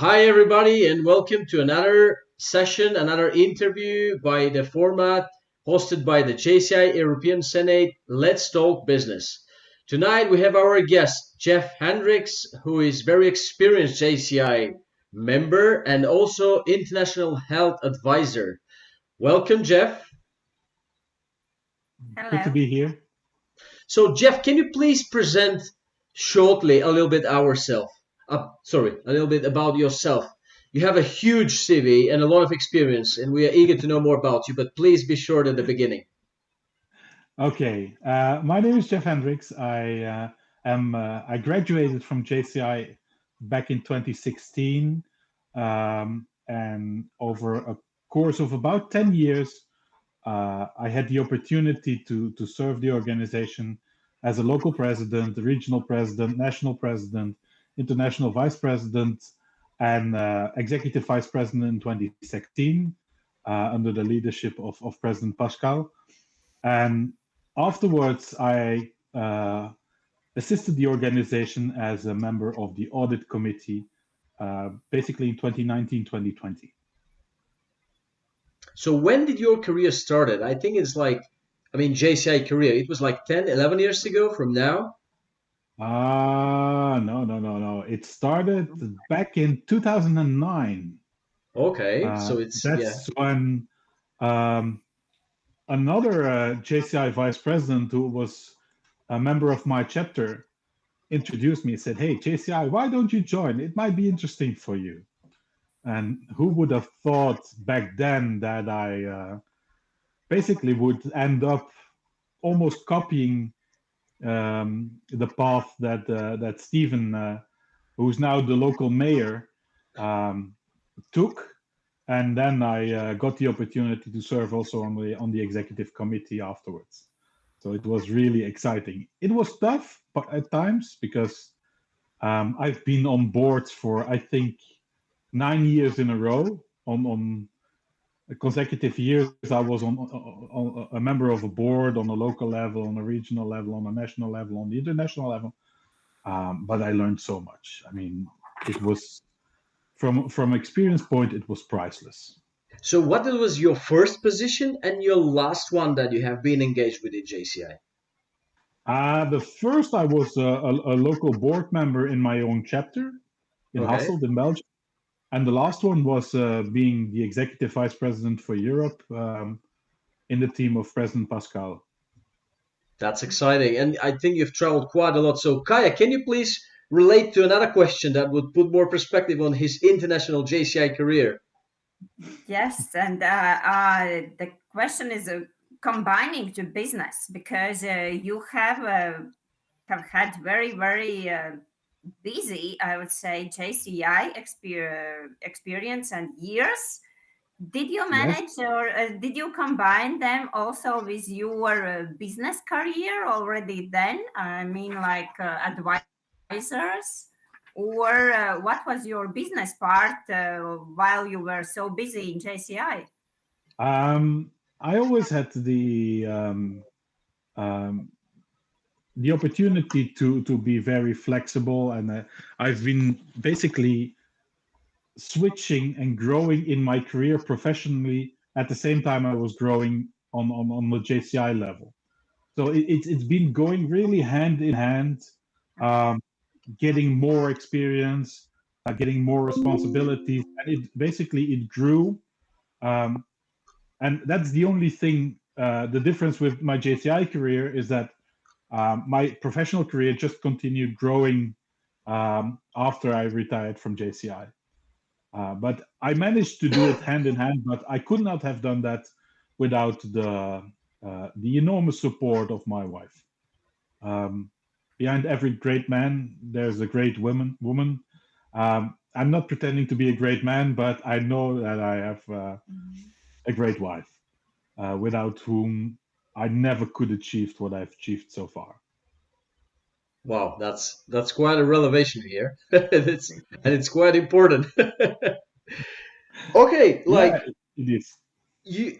Hi, everybody, and welcome to another session, another interview by the format hosted by the JCI European Senate. Let's talk business. Tonight we have our guest, Jeff Hendrickx, who is very experienced JCI member and also international health advisor. Welcome, Jeff. Good to Hello. be here. So, Jeff, can you please present shortly a little bit a little bit about yourself? You have a huge CV and a lot of experience, and we are eager to know more about you. But please be short at the beginning. Okay, my name is Jeff Hendrickx. I graduated from JCI back in 2016, and over a course of about 10 years, I had the opportunity to serve the organization as a local president, regional president, national president, international vice president, and executive vice president in 2016 under the leadership of President Pascal. And afterwards, I assisted the organization as a member of the audit committee, basically in 2019, 2020. So, when did your career started? I think it's JCI career. It was like 10, 11 years ago from now. No. It started back in 2009. Okay, so it's yeah. That's when um, another JCI vice president who was a member of my chapter introduced me and said, "Hey, JCI, why don't you join? It might be interesting for you." And who would have thought back then that I basically would end up almost copying the path that Stephen, who's now the local mayor, took. And then I got the opportunity to serve also on the executive committee afterwards. So it was really exciting. It was tough at times because I've been on boards for I think 9 years in a row. On consecutive years, I was on a member of a board on a local level, on a regional level, on a national level, on the international level. But I learned so much. I mean, it was from experience point, it was priceless. So, what was your first position and your last one that you have been engaged with in JCI? The first, I was a local board member in my own chapter in Okay. Hasselt in Belgium. And the last one was being the executive vice president for Europe in the team of President Pascal. That's exciting. And I think you've traveled quite a lot. So, Kaya, can you please relate to another question that would put more perspective on his international JCI career? Yes, and the question is combining to business because you have had very busy, I would say, JCI experience and years. Did you Yes. manage or did you combine them also with your business career already then? I mean, like advisors, or what was your business part while you were so busy in JCI? I always had um, the opportunity to be very flexible, and I've been basically switching and growing in my career professionally at the same time I was growing on the JCI level. So it's been going really hand in hand, um, getting more experience, getting more responsibilities, and it grew. Um, and that's the only thing. The difference with my JCI career is that my professional career just continued growing after I retired from JCI. But I managed to do it hand in hand. But I could not have done that without the enormous support of my wife. Um, Behind every great man, there's a great woman. I'm not pretending to be a great man, but I know that I have a great wife, without whom I never could achieve what I've achieved so far. Wow, that's quite a revelation here. It's quite important. Okay, Yeah, like it is. you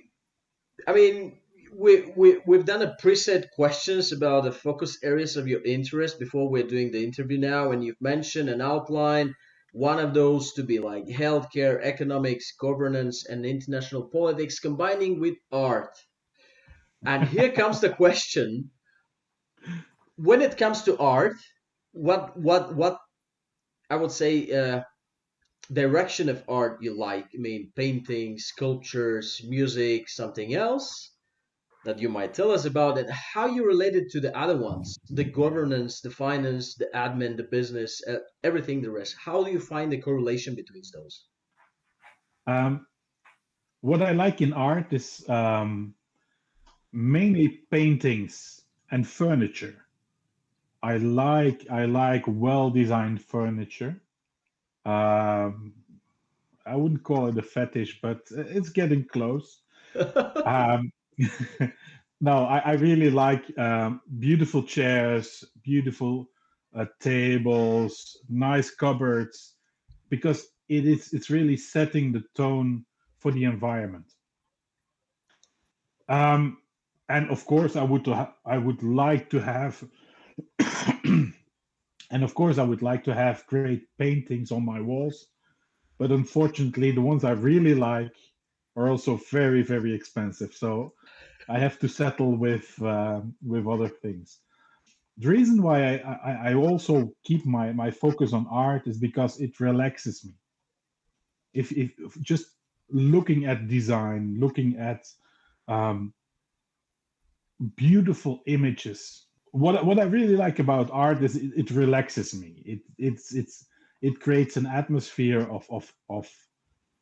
I mean, we've done a preset questions about the focus areas of your interest before we're doing the interview now, and you've mentioned an outline. One of those to be like healthcare, economics, governance, and international politics combining with art. And here comes the question: when it comes to art, what I would say direction of art you like? I mean, painting, sculptures, music, something else that you might tell us about, and how you related to the other ones, the governance, the finance, the admin, the business, everything the rest. How do you find the correlation between those? Um, what I like in art is mainly paintings and furniture. I like well designed furniture. Um, I wouldn't call it a fetish, but it's getting close. Um, no, I really like beautiful chairs, beautiful tables, nice cupboards, because it's really setting the tone for the environment. Um, and of course, I would like to have, and of course, I would like to have great paintings on my walls. But unfortunately, the ones I really like are also very, very expensive. So I have to settle with other things. The reason why I also keep my focus on art is because it relaxes me. If just looking at design, looking at um, beautiful images. What I really like about art is it relaxes me. It creates an atmosphere of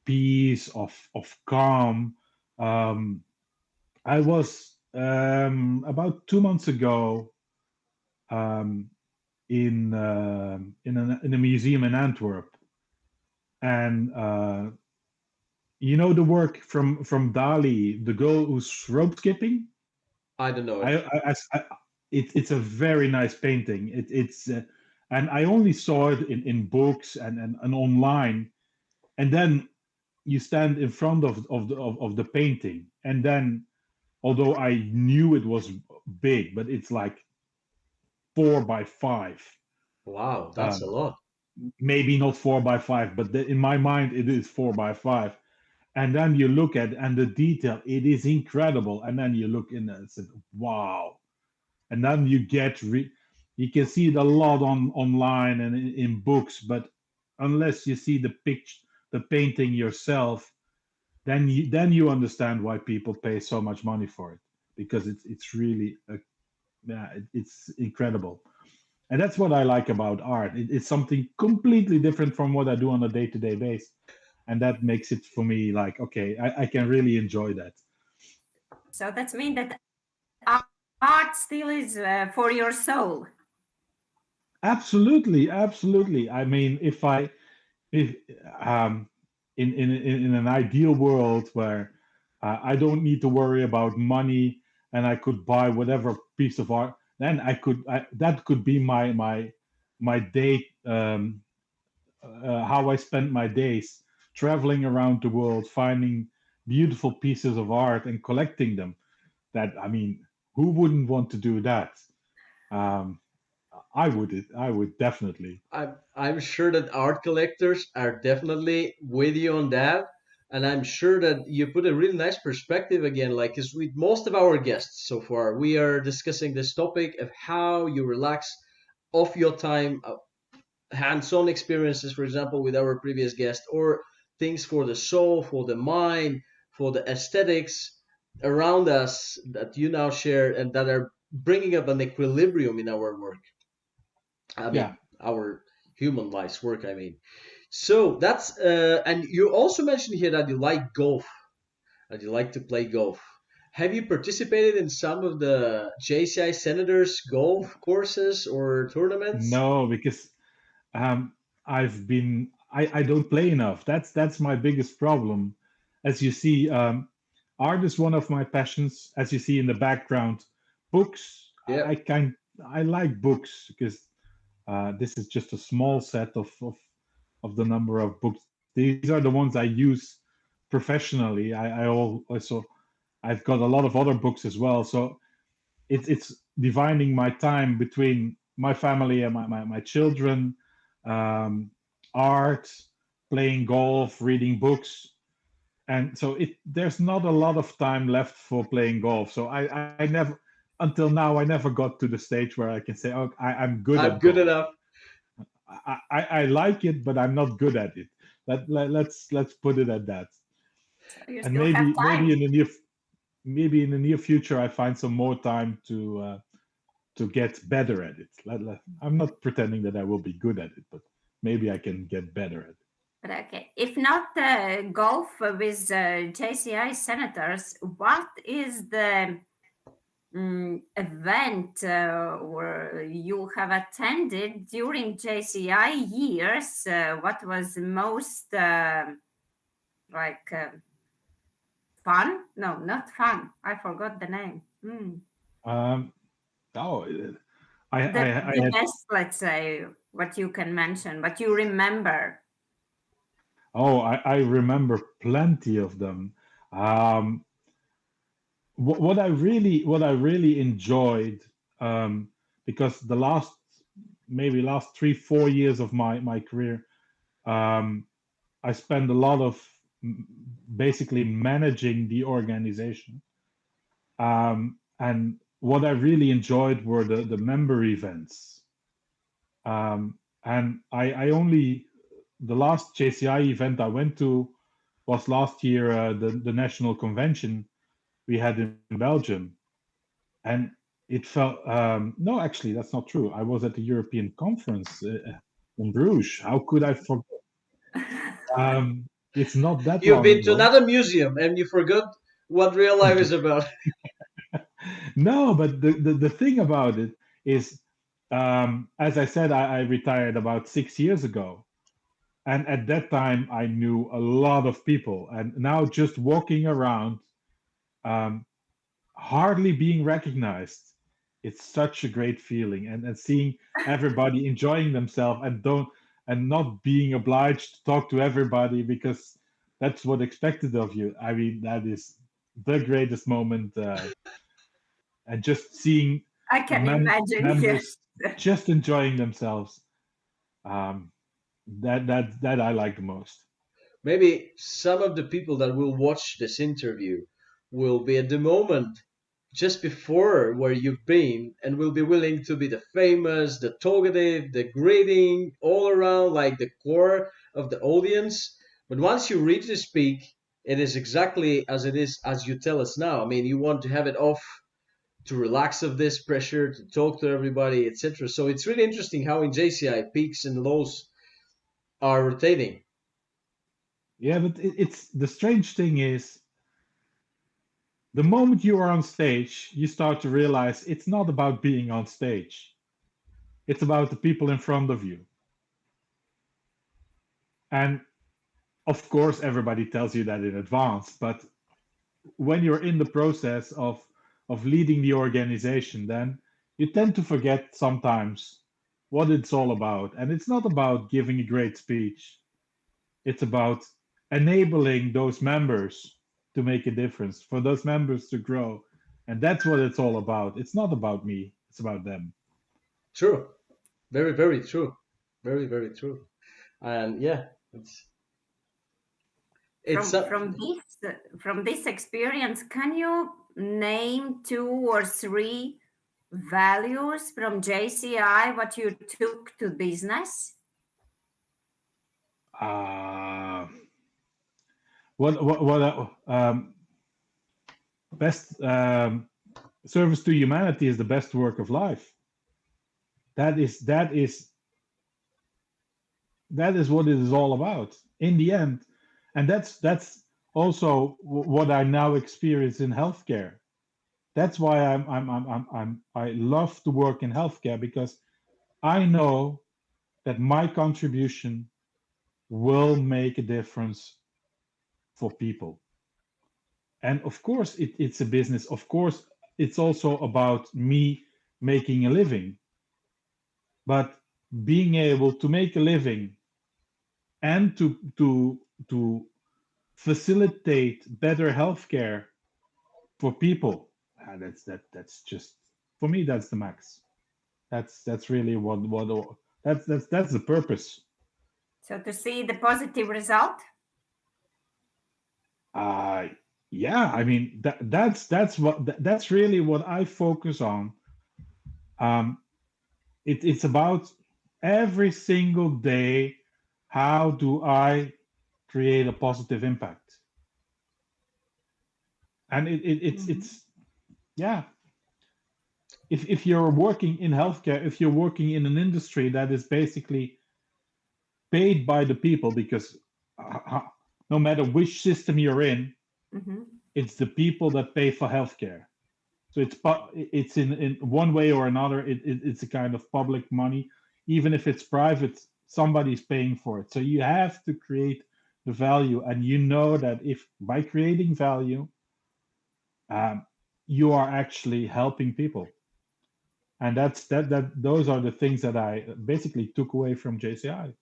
peace, of calm. Um, I was about 2 months ago um, in a museum in Antwerp, and you know the work from Dali, the girl who's rope skipping. I don't know I, it. I, I it's a very nice painting. And I only saw it in books and online, and then you stand in front of the painting, and then although I knew it was big, but it's like 4 by 5. Wow, that's a Um, lot. maybe not 4 by 5, but in my mind it is 4 by 5. And then you look at and the detail, it is incredible. And then you look in and say, wow. And then you can see it a lot online and in books, but unless you see the painting yourself, then you understand why people pay so much money for it, because it's really yeah, it's incredible. And that's what I like about art. It's something completely different from what I do on a day-to-day basis, and that makes it for me like, okay, I can really enjoy that. So that's mean that art still is for your soul. Absolutely, absolutely. I mean, if in an ideal world where I don't need to worry about money and I could buy whatever piece of art, then that could be my day, how I spend my days traveling around the world, finding beautiful pieces of art and collecting them. That, I mean, who wouldn't want to do that? Um, I would definitely. I'm sure that art collectors are definitely with you on that. And I'm sure that you put a really nice perspective again, like, because with most of our guests so far, we are discussing this topic of how you relax off your time, hands-on experiences, for example, with our previous guest, or things for the soul, for the mind, for the aesthetics around us that you now share and that are bringing up an equilibrium in our work. I Yeah. mean, our human life's work, I mean. So that's, and you also mentioned here that you like golf, that you like to play golf. Have you participated in some of the JCI Senators golf courses or tournaments? No, because um, I don't play enough. That's my biggest problem. As you see, art is one of my passions. As you see in the background, books. Yeah. I like books because this is just a small set of the number of books. These are the ones I use professionally. Also I've got a lot of other books as well. So it's dividing my time between my family and my children. Um, art, playing golf, reading books. And so there's not a lot of time left for playing golf. So I never, until now, I never got to the stage where I can say, oh, I'm good I'm at good golf. enough. I like it, but I'm not good at it. Let's put it at that. You And still have maybe time. in the near future I find some more time to get better at it. I'm not pretending that I will be good at it, but maybe I can get better at it. But okay, if not golf with JCI senators, what is the event where you have attended during JCI years? What was most like fun? No, not fun. I forgot the name. Um, oh, I The had. best, let's say, what you can mention, what you remember. Oh, I remember plenty of them. Um, what I really enjoyed, um, because the last 3 4 years of my career, um, I spent a lot of basically managing the organization. And what I really enjoyed were the member events. And I only the last JCI event I went to was last year, the national convention we had in Belgium, and it felt no, actually that's not true. I was at the European conference in Bruges. How could I forget? It's not that You've long been to ago. another museum and you forgot what real life is about. No, but the thing about it is, as I said, I retired about 6 years ago. And at that time, I knew a lot of people. And now just walking around, um, hardly being recognized, it's such a great feeling. And seeing everybody enjoying themselves and not being obliged to talk to everybody because that's what expected of you. I mean, that is the greatest moment. And just seeing I can imagine, members yes. just enjoying themselves. Um, that I like the most. Maybe some of the people that will watch this interview will be at the moment just before where you've been and will be willing to be the famous, the talkative, the greeting, all around like the core of the audience. But once you reach this peak, it is exactly as it is as you tell us now. I mean, you want to have it off to relax of this pressure, to talk to everybody, etc. So it's really interesting how in JCI peaks and lows are rotating. Yeah, but it's the strange thing is the moment you are on stage, you start to realize it's not about being on stage. It's about the people in front of you. And of course, everybody tells you that in advance, but when you're in the process of leading the organization, then you tend to forget sometimes what it's all about. And it's not about giving a great speech. It's about enabling those members to make a difference, for those members to grow. And that's what it's all about. It's not about me, it's about them. True. Very, very true. Very, very true. And yeah, it's From this experience, can you name two or three values from JCI what you took to business? Uh, what best service to humanity is the best work of life. That is what it is all about in the end. And that's also what I now experience in healthcare. That's why I love to work in healthcare, because I know that my contribution will make a difference for people. And of course, it's a business. Of course, it's also about me making a living. But being able to make a living and to facilitate better healthcare for people, that's just, for me, that's the max. That's really what that's the purpose. So to see the positive result. Uh, yeah, I mean that's really what I focus on. Um, it's about every single day. How do I create a positive impact? And it's yeah. If you're working in healthcare, if you're working in an industry that is basically paid by the people, because no matter which system you're in, Mm-hmm. it's the people that pay for healthcare. So it's in one way or another, it's a kind of public money. Even if it's private, somebody's paying for it. So you have to create the value, and you know that if by creating value, um, you are actually helping people. And that those are the things that I basically took away from JCI.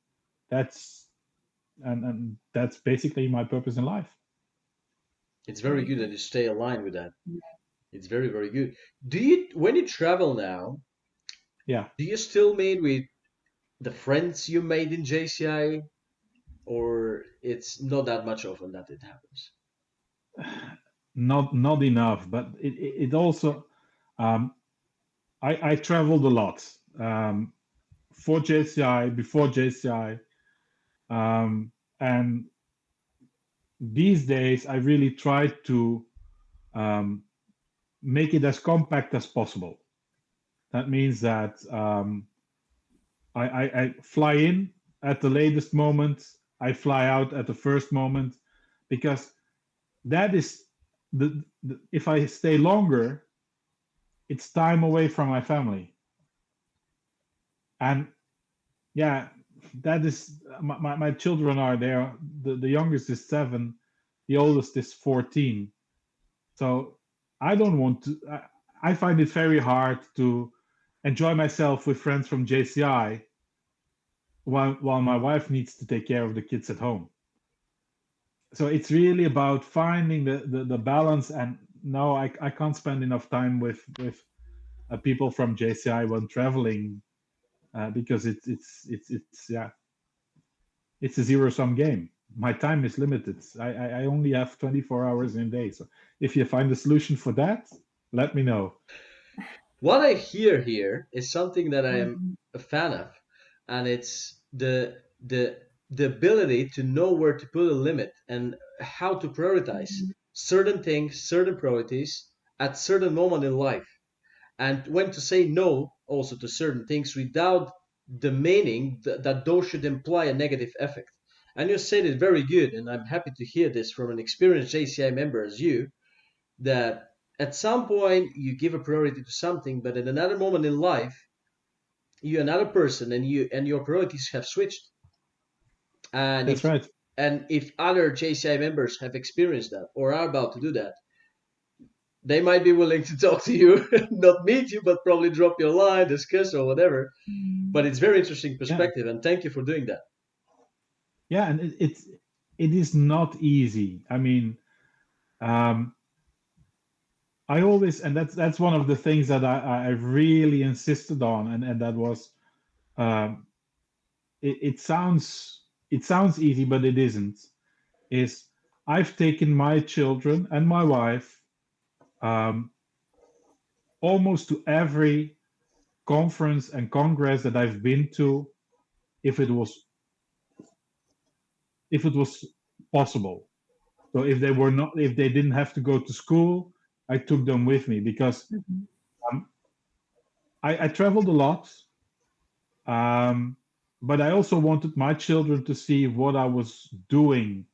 That's and that's basically my purpose in life. It's very good that you stay aligned with that. It's very, very good. Do you, when you travel now, Yeah. do you still meet with the friends you made in JCI, or it's not that much often that it happens? Not enough, but it also um, I traveled a lot for JCI, before JCI, and these days I really try to um, make it as compact as possible. That means that I fly in at the latest moment, I fly out at the first moment, because that is the if I stay longer, it's time away from my family. And yeah, that is my children are there. The youngest is 7, the oldest is 14. So I don't want to. I find it very hard to enjoy myself with friends from JCI while my wife needs to take care of the kids at home. So it's really about finding the balance. And no, I can't spend enough time with people from JCI when traveling, because it's yeah, it's a zero sum game. My time is limited. I only have 24 hours in a day. So if you find a solution for that, let me know. What I hear here is something that I am Mm-hmm. a fan of, and it's the ability to know where to put a limit and how to prioritize certain things, certain priorities at certain moment in life, and when to say no also to certain things without the meaning that those should imply a negative effect. And you said it very good, and I'm happy to hear this from an experienced JCI member as you, that at some point you give a priority to something, but at another moment in life, you're another person, and your priorities have switched. And That's if right. other JCI members have experienced that or are about to do that, they might be willing to talk to you, not meet you, but probably drop you a line, discuss or whatever. But it's very interesting Yeah, perspective, and thank you for doing that. yeah, and it is not easy. I mean, um, I always, and that's one of the things that I really insisted on, and that was um, it sounds easy, but it isn't. Is I've taken my children and my wife um, almost to every conference and congress that I've been to, if it was if it was possible. So if they didn't have to go to school, I took them with me, because Mm-hmm. um, I traveled a lot, um, but I also wanted my children to see what I was doing.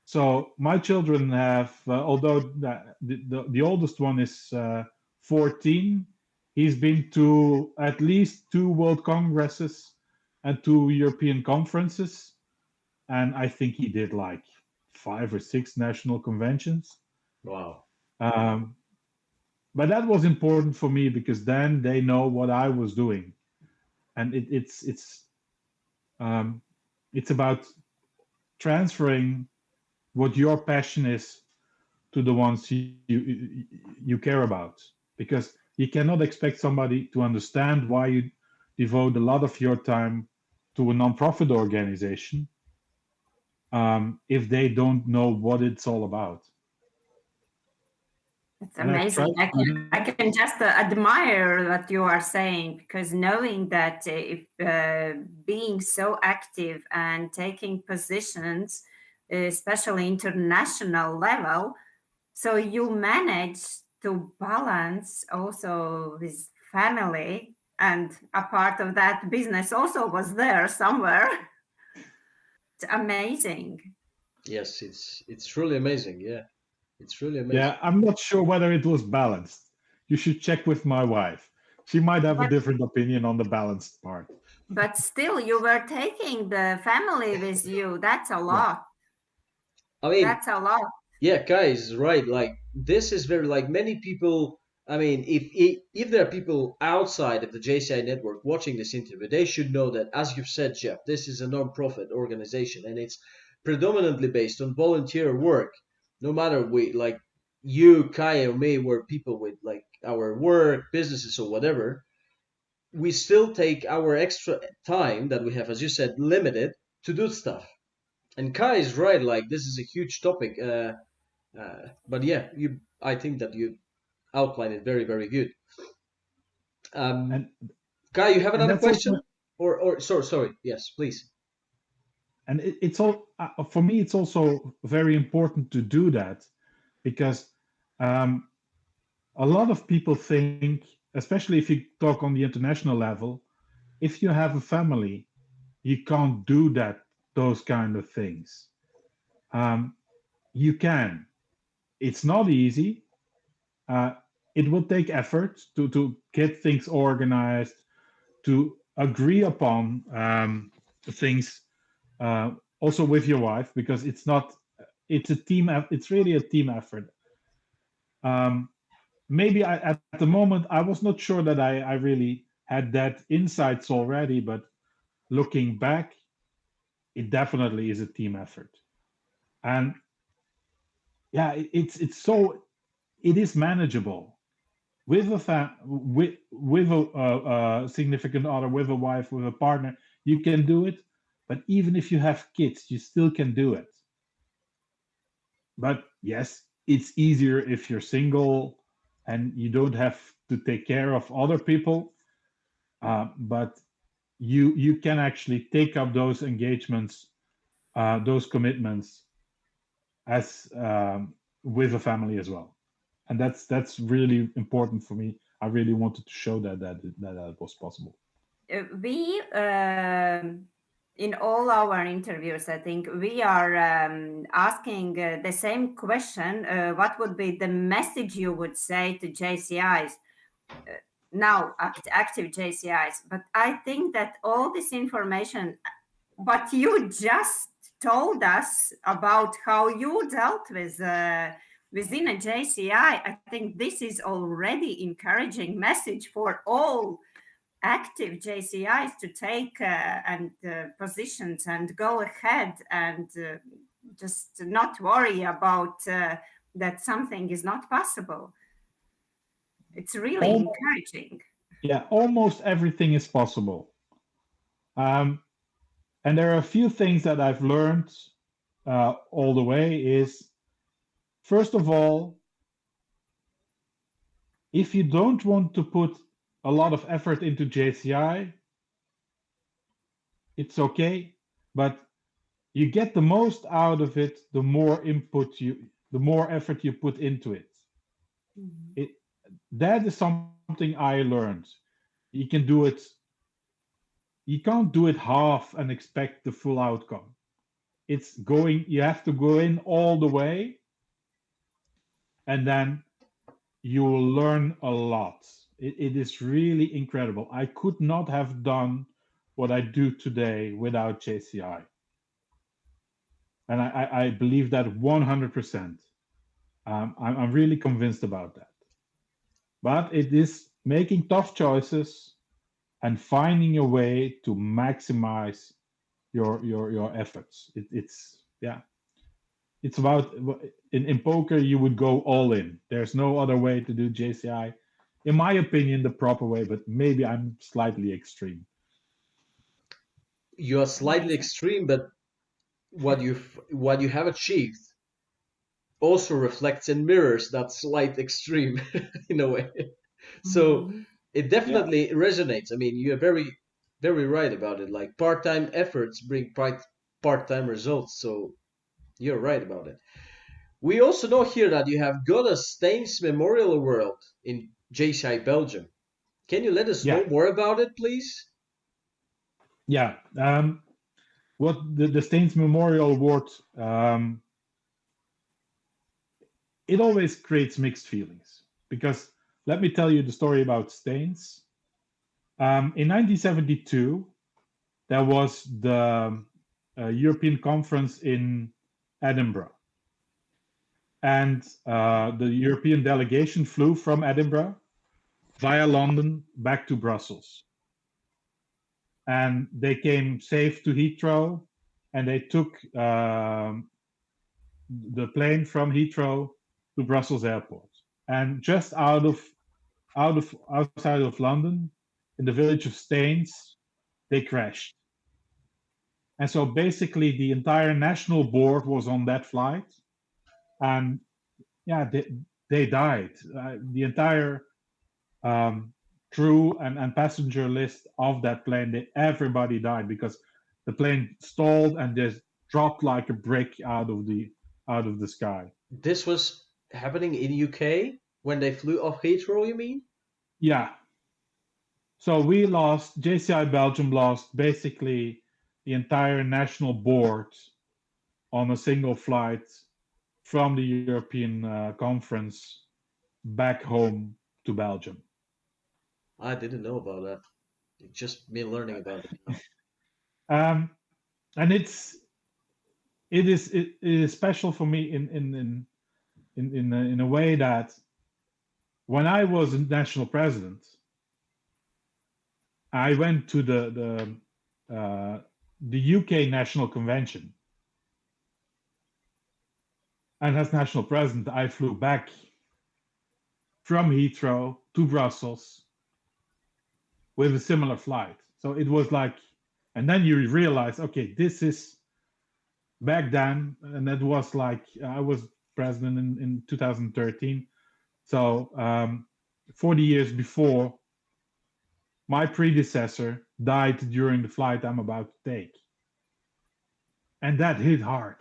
So my children have, although the oldest one is 14, he's been to at least 2 world congresses and 2 European conferences, and I think he did like 5 or 6 national conventions. Wow. Um, but that was important for me, because then they know what I was doing, and um, it's about transferring what your passion is to the ones you care about, because you cannot expect somebody to understand why you devote a lot of your time to a nonprofit organization if they don't know what it's all about. It's And I've amazing. tried to do that. I can just admire what you are saying, because knowing that if being so active and taking positions, especially international level, so you manage to balance also with family, and a part of that business also was there somewhere. It's amazing. Yes, it's truly amazing. Yeah, it's really Yeah, amazing. I'm not sure whether it was balanced. You should check with my wife. She might have a But different opinion on the balanced part. but still, you were taking the family with you. That's a Yeah. lot. I mean, That's a lot. yeah, guys, right? Like this is very like many people. I mean, if there are people outside of the JCI network watching this interview, they should know that, as you've said, Jeff, this is a non-profit organization, and it's predominantly based on volunteer work. No matter we like you, Kai, or me, were people with like our work, businesses, or whatever. We still take our extra time that we have, as you said, limited to do stuff. And Kai is right. Like this is a huge topic. But yeah, I think that you outlined it very, very good. Um, And Kai, you have and another that's also question? Or sorry. Yes, please. and it's all for me. It's also very important to do that because um, a lot of people think, especially if you talk on the international level, if you have a family, you can't do those kind of things. Um, you can. It's not easy. Uh, it will take effort to get things organized, to agree upon things, also with your wife, because it's not. It's a team. It's really a team effort. Um, Maybe at the moment I was not sure that I really had that insights already, but looking back, it definitely is a team effort. And yeah, it's so it is manageable with with a significant other, with a wife, with a partner. You can do it, but even if you have kids, you still can do it. But yes, it's easier if you're single and you don't have to take care of other people. But you can actually take up those engagements, those commitments as with a family as well, and that's really important for me. I really wanted to show that was possible. We in all our interviews, I think we are asking the same question. What would be the message you would say to JCIs now, active JCIs? But I think that all this information, what you just told us about how you dealt with within a JCI, I think this is already encouraging message for all active JCIs to take and positions and go ahead and just not worry about that something is not possible. It's really Almost, encouraging. yeah, almost everything is possible. Um, and there are a few things that I've learned all the way. Is first of all, if you don't want to put a lot of effort into JCI, it's okay, but you get the most out of it the more effort you put into it. Mhm. it that is something I learned. You can do it, you can't do it half and expect the full outcome. You have to go in all the way, and then you will learn a lot. It is really incredible. I could not have done what I do today without JCI, and I believe that 100%. I'm really convinced about that. But it is making tough choices and finding a way to maximize your efforts. It's yeah, it's about in poker you would go all in. There's no other way to do JCI, in my opinion, the proper way. But maybe I'm slightly extreme. You are slightly Amazing. extreme, but what you have achieved also reflects and mirrors that slight extreme in a way. So Mhm. it Yeah. definitely resonates. I mean, you're very right about it. Like part-time efforts bring part-time results. So you're right about it. We also know here that you have got a Staines Memorial Award in JCI Belgium. Can you let us Yeah. know more about it, please? Yeah. What the Staines Memorial Award, it always creates mixed feelings because let me tell you the story about Staines. In 1972, there was the European Conference in Edinburgh, and the European delegation flew from Edinburgh via London back to Brussels, and they came safe to Heathrow, and they took the plane from Heathrow to Brussels Airport. And just outside of London, in the village of Staines, they crashed. And so basically, the entire national board was on that flight, and yeah, they died. The entire um, crew and passenger list of that plane, everybody died because the plane stalled and just dropped like a brick out of the sky. This was happening in UK when they flew off Heathrow, you mean? Yeah. So we lost, JCI Belgium lost basically the entire national board on a single flight from the European conference back home to Belgium. I didn't know about that. It's just me learning about it now. Um, and it is special for me in a way that when I was national president, I went to the UK National Convention, and as national president, I flew back from Heathrow to Brussels with a similar flight. So it was like, and then you realize, okay, this is back then, and that was like I was president in 2013. So 40 years before, my predecessor died during the flight I'm about to take, and that hit hard.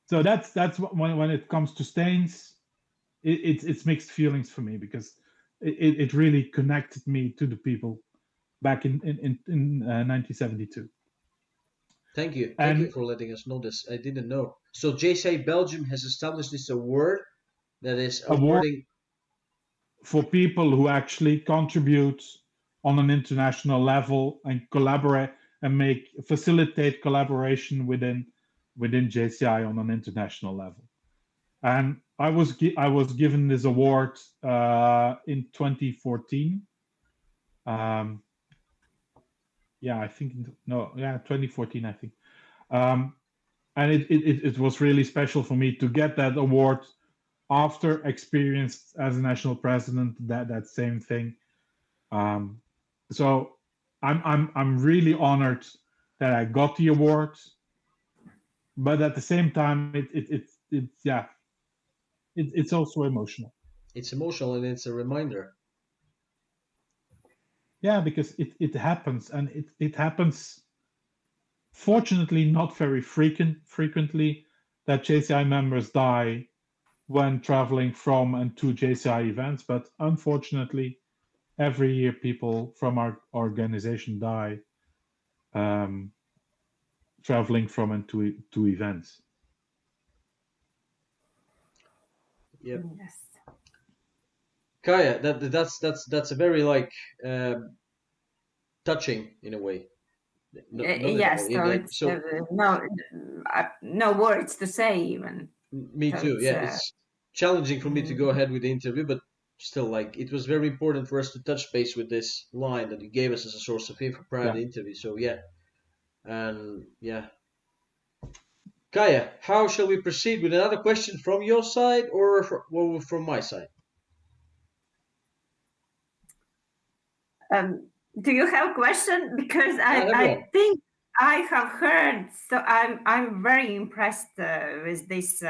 So that's when it comes to Stains, it's mixed feelings for me because it really connected me to the people back in 1972. Thank you. Thank you And for letting us know this. I didn't know. So JCI Belgium has established this award that is award awarding. for people who actually contribute on an international level and collaborate and make facilitate collaboration within JCI on an international level. And I was given this award in 2014. Um, yeah, I think no, yeah, 2014, I think. Um, and it was really special for me to get that award after experienced as a national president that same thing. Um, so I'm really honored that I got the award, but at the same time, it's yeah, it's also emotional. It's emotional and it's a reminder. Yeah, because it happens, and it happens. Fortunately, not very frequently that JCI members die when traveling from and to JCI events, but unfortunately, every year people from our organization die um, traveling from and to events. Yep. Yes. Kaya, that's a very like touching in a way. No, not at all. Yes, so Like it's so. no words to say even. Me So too. it's Yeah, it's challenging for me to go mm, ahead with the interview, but still, like, it was very important for us to touch base with this line that you gave us as a source of info prior to Yeah. the interview. So yeah, and yeah, Kaya, how shall we proceed with another question from your side or from my side? um, Do you have a question? Because I have one. I think I have heard. So I'm very impressed with this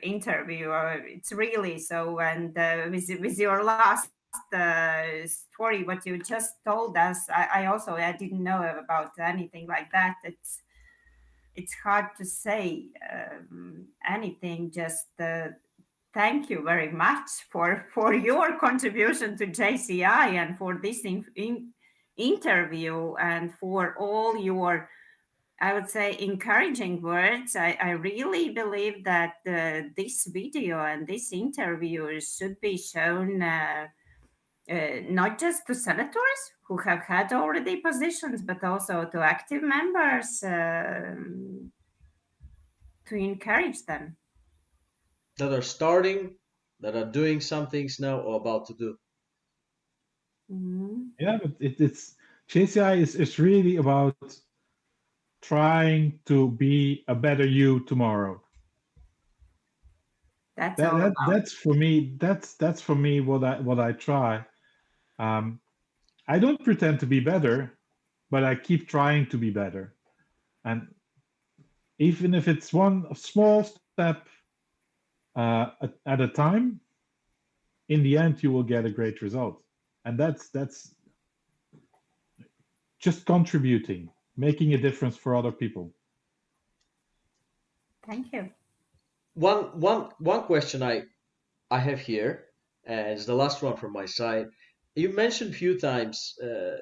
interview. It's really so, and with your last story, what you just told us, I didn't know about anything like that. It's hard to say anything. Just thank you very much for your contribution to JCI and for this interview and for all your, I would say, encouraging words. I really believe that this video and this interview should be shown not just to senators who have had already positions, but also to active members to encourage them. That are starting, that are doing some things now or about to do. Mhm. Yeah, but it's JCI is really about trying to be a better you tomorrow. That's That, all that about. that's for me. That's for me what I try. Um, I don't pretend to be better, but I keep trying to be better. And even if it's one small step at a time, in the end you will get a great result. And that's just contributing, making a difference for other people. Thank you. One question I have here, and it's the last one from my side. You mentioned a few times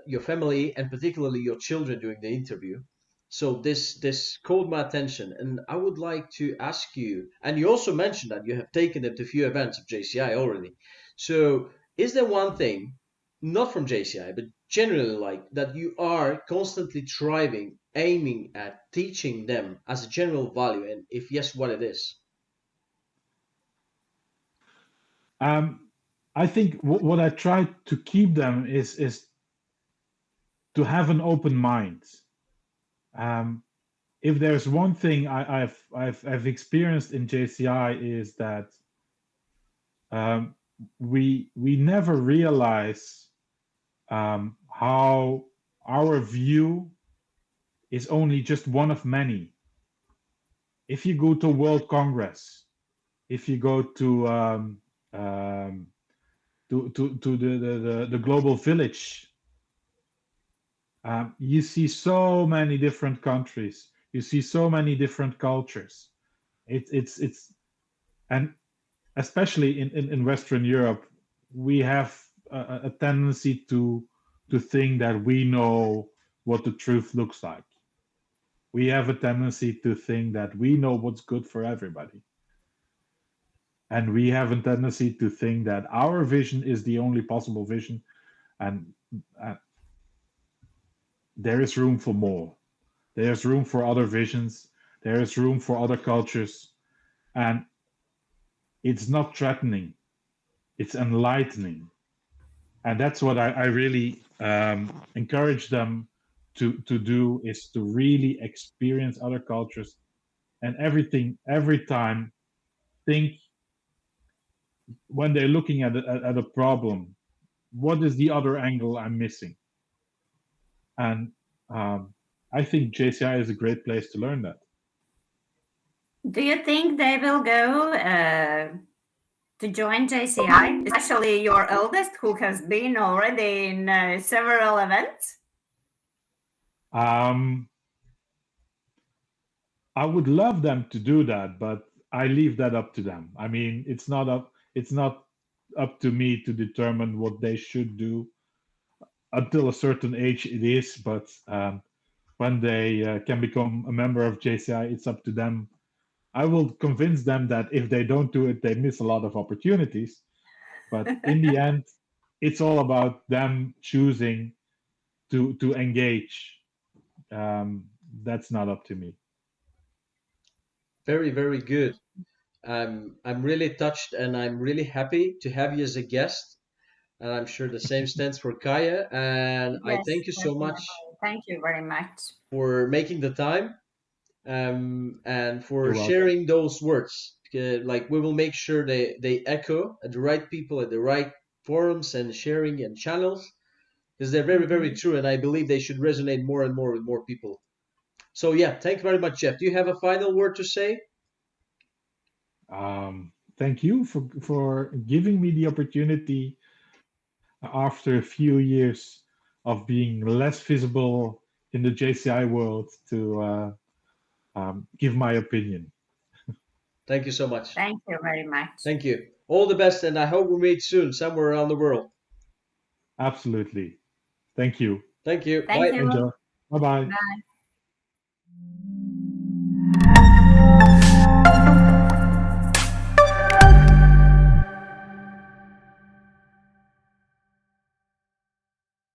your family and particularly your children during the interview. So this caught my attention, and I would like to ask you. And you also mentioned that you have taken them to a few events of JCI already. So is there one thing, not from JCI, but generally like that you are constantly striving, aiming at teaching them as a general value, and if yes, what it is? Um, I think what I try to keep them is to have an open mind. Um, if there's one thing I've experienced in JCI is that um, we never realize how our view is only just one of many. If you go to World Congress, if you go um, to the global village, you see so many different countries. You see so many different cultures. It's and especially in Western Europe, we have a tendency to think that we know what the truth looks like. We have a tendency to think that we know what's good for everybody. And we have a tendency to think that our vision is the only possible vision, and uh, there is room for more. There's room for other visions. There is room for other cultures. And it's not threatening, it's enlightening. And that's what I really encourage them to do, is to really experience other cultures and everything every time. Think when they're looking at a problem, what is the other angle I'm missing? And I think JCI is a great place to learn that. Do you think they will go to join JCI, especially your eldest, who has been already in several events? Um, I would love them to do that, but I leave that up to them. I mean, it's not up to me to determine what they should do. Until a certain age, it is, but when they can become a member of JCI, it's up to them. I will convince them that if they don't do it, they miss a lot of opportunities. But in the end, it's all about them choosing to engage. That's not up to me. Very, very good. I'm really touched and I'm really happy to have you as a guest. And I'm sure the same stands for Kaya. And I Yes, thank you so definitely. much Thank you very much. for making the time and for You're welcome. sharing those words. Like we will make sure they echo at the right people at the right forums and sharing and channels. because they're very, very true, and I believe they should resonate more and more with more people. So yeah, thank you very much, Jeff. Do you have a final word to say? Thank you for giving me the opportunity after a few years of being less visible in the JCI world to give my opinion. Thank you so much. Thank you very much. Thank you. All the best, and I hope we meet soon somewhere around the world. Absolutely. Thank you. Thank you. Thank Bye. you. Enjoy. Bye bye. Bye.